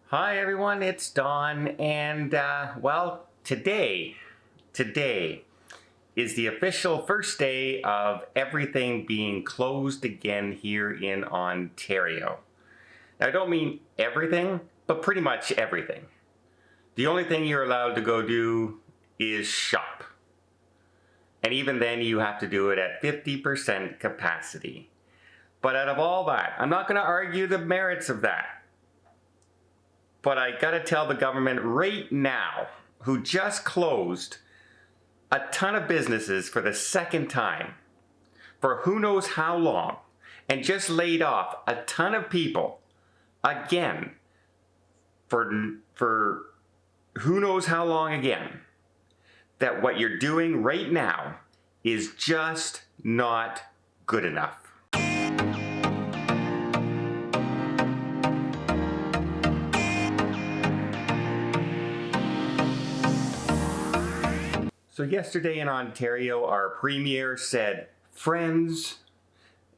Hi everyone, it's Don, and well, today is the official first day of everything being closed again here in Ontario. Now, I don't mean everything, but pretty much everything. The only thing you're allowed to go do is shop. And even then, you have to do it at 50% capacity. But out of all that, I'm not going to argue the merits of that. But I gotta tell the government right now, who just closed a ton of businesses for the second time, for who knows how long, and just laid off a ton of people, again, for who knows how long again, that what you're doing right now is just not good enough. So yesterday in Ontario, our premier said, friends,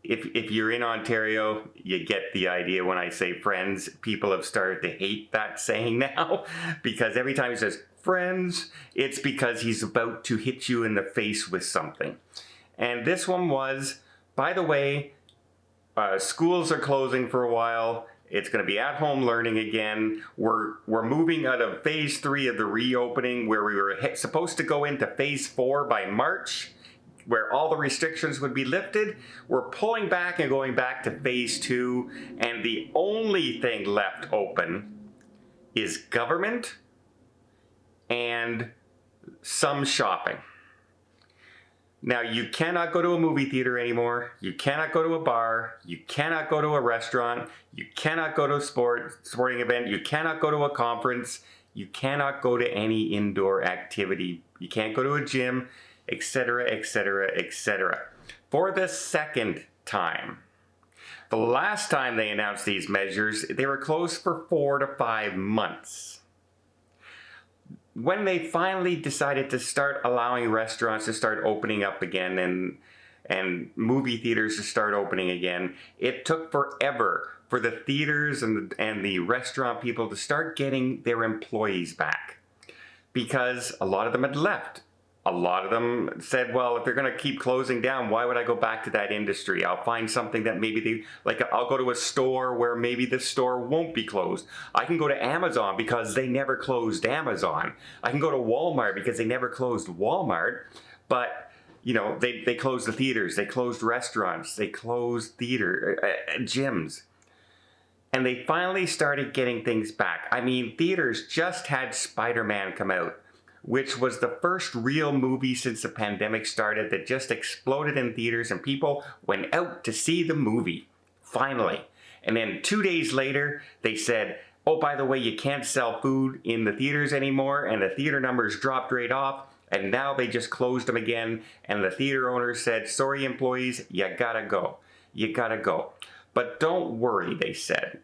if you're in Ontario, you get the idea when I say friends. People have started to hate that saying now because every time he says friends, it's because he's about to hit you in the face with something. And this one was, by the way, schools are closing for a while. It's going to be at-home learning again. We're moving out of phase 3 of the reopening, where we were supposed to go into phase 4 by March, where all the restrictions would be lifted. We're pulling back and going back to phase 2, and the only thing left open is government and some shopping. Now, you cannot go to a movie theater anymore. You cannot go to a bar. You cannot go to a restaurant. You cannot go to a sporting event. You cannot go to a conference. You cannot go to any indoor activity. You can't go to a gym, etc., etc., etc. For the second time. The last time they announced these measures, they were closed for 4 to 5 months. When they finally decided to start allowing restaurants to start opening up again and movie theaters to start opening again, it took forever for the theaters and the restaurant people to start getting their employees back, because a lot of them had left. A lot of them said, well, if they're going to keep closing down, why would I go back to that industry? I'll find something that maybe I'll go to a store where maybe the store won't be closed. I can go to Amazon because they never closed Amazon. I can go to Walmart because they never closed Walmart. But, you know, they closed the theaters, they closed restaurants, they closed gyms. And they finally started getting things back. I mean, theaters just had Spider-Man come out, which was the first real movie since the pandemic started that just exploded in theaters, and people went out to see the movie, finally. And then 2 days later, they said, oh, by the way, you can't sell food in the theaters anymore, and the theater numbers dropped right off, and now they just closed them again, and the theater owners said, sorry, employees, you gotta go. You gotta go. But don't worry, they said.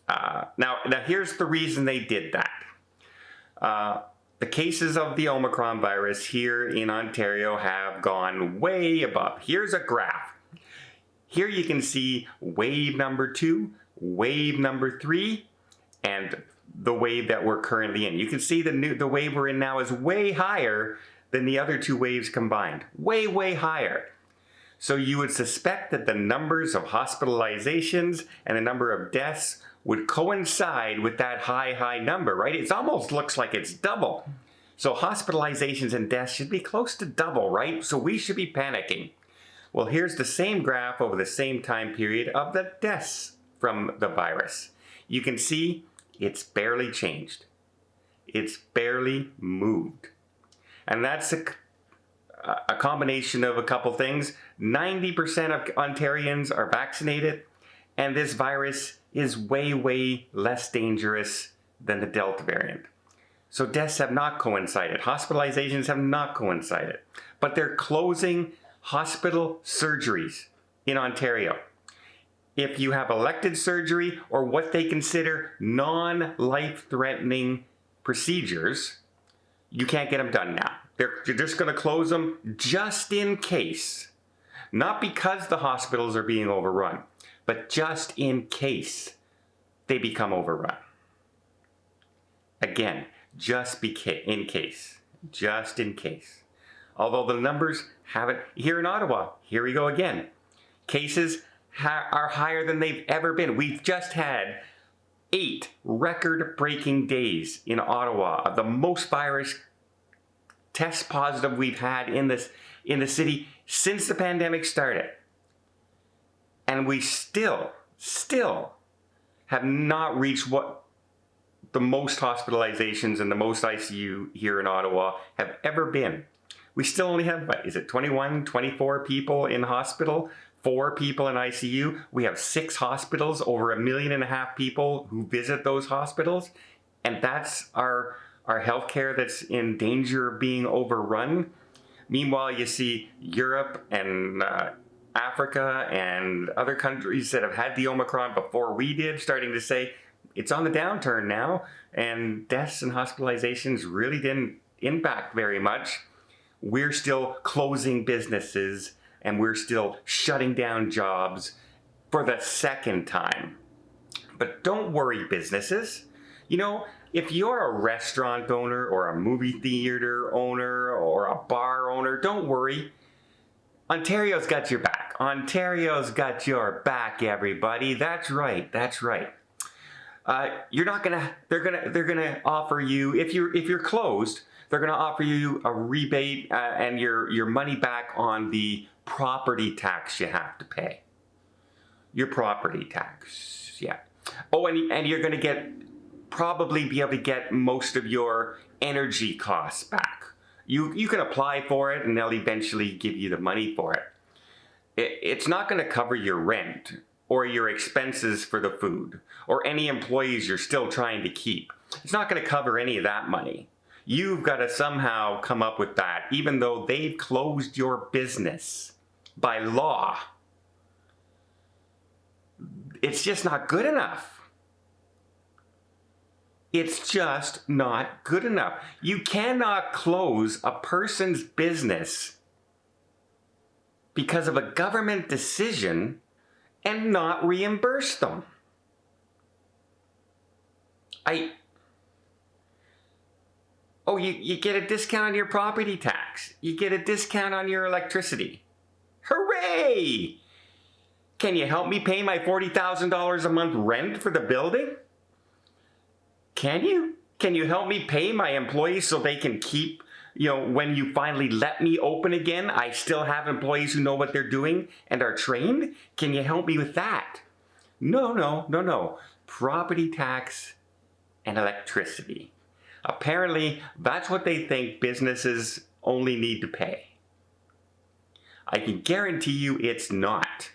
Now here's the reason they did that. The cases of the Omicron virus here in Ontario have gone way above. Here's a graph. Here you can see wave number 2, wave number 3, and the wave that we're currently in. You can see the wave we're in now is way higher than the other 2 waves combined. Way, way higher. So you would suspect that the numbers of hospitalizations and the number of deaths would coincide with that high number, right? It almost looks like it's double. So hospitalizations and deaths should be close to double, right? So we should be panicking. Well, here's the same graph over the same time period of the deaths from the virus. You can see it's barely changed. It's barely moved. And that's a combination of a couple things. 90% of Ontarians are vaccinated, and this virus is way, way less dangerous than the Delta variant. So deaths have not coincided. Hospitalizations have not coincided. But they're closing hospital surgeries in Ontario. If you have elective surgery or what they consider non-life-threatening procedures, you can't get them done now. They're just going to close them just in case. Not because the hospitals are being overrun, but just in case they become overrun. Again, in case. Just in case. Although the numbers haven't, here in Ottawa, here we go again. Cases are higher than they've ever been. We've just had 8 record-breaking days in Ottawa, the most virus test positive we've had in the city since the pandemic started. And we still have not reached what the most hospitalizations and the most ICU here in Ottawa have ever been. We still only have, what is it, 21, 24 people in hospital, 4 people in ICU. We have 6 hospitals, over 1.5 million people who visit those hospitals. And that's our healthcare that's in danger of being overrun. Meanwhile, you see Europe and Africa and other countries that have had the Omicron before we did starting to say it's on the downturn now, and deaths and hospitalizations really didn't impact very much. We're still closing businesses and we're still shutting down jobs for the second time. But don't worry, businesses. You know, if you're a restaurant owner or a movie theater owner or a bar owner, don't worry. Ontario's got your back. Ontario's got your back, everybody. That's right. That's right. They're gonna offer you, if you're closed, they're gonna offer you a rebate and your money back on the property tax you have to pay. Your property tax, yeah. Oh, and you're gonna probably be able to get most of your energy costs back. You can apply for it and they'll eventually give you the money for it. It's not gonna cover your rent or your expenses for the food, or any employees you're still trying to keep. It's not gonna cover any of that money. You've gotta somehow come up with that, even though they've closed your business by law. It's just not good enough. It's just not good enough. You cannot close a person's business because of a government decision and not reimburse them. You get a discount on your property tax. You get a discount on your electricity. Hooray! Can you help me pay my $40,000 a month rent for the building? Can you? Can you help me pay my employees so they can keep, when you finally let me open again, I still have employees who know what they're doing and are trained? Can you help me with that? No. Property tax and electricity. Apparently, that's what they think businesses only need to pay. I can guarantee you it's not.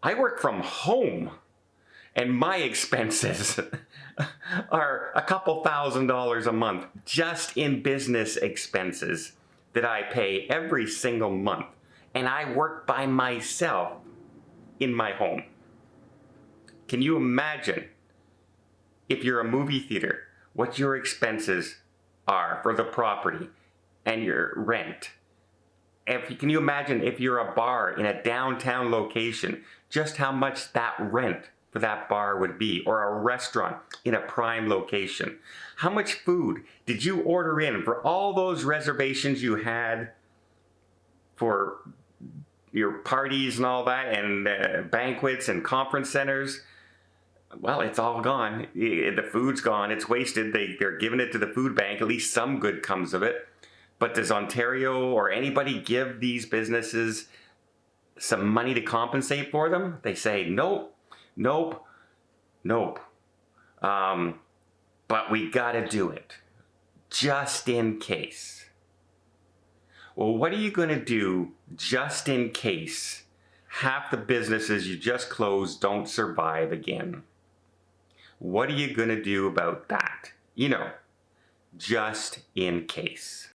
I work from home, and my expenses are a couple $1,000s a month just in business expenses that I pay every single month. And I work by myself in my home. Can you imagine, if you're a movie theater, what your expenses are for the property and your rent? Can you imagine if you're a bar in a downtown location, just how much that rent for that bar would be, or a restaurant in a prime location? How much food did you order in for all those reservations you had for your parties and all that, and banquets and conference centers? Well, it's all gone. The food's gone. It's wasted. They're giving it to the food bank. At least some good comes of it. But does Ontario or anybody give these businesses some money to compensate for them? They say, nope. But we gotta do it, just in case. Well, what are you gonna do just in case half the businesses you just closed don't survive again? What are you gonna do about that? Just in case.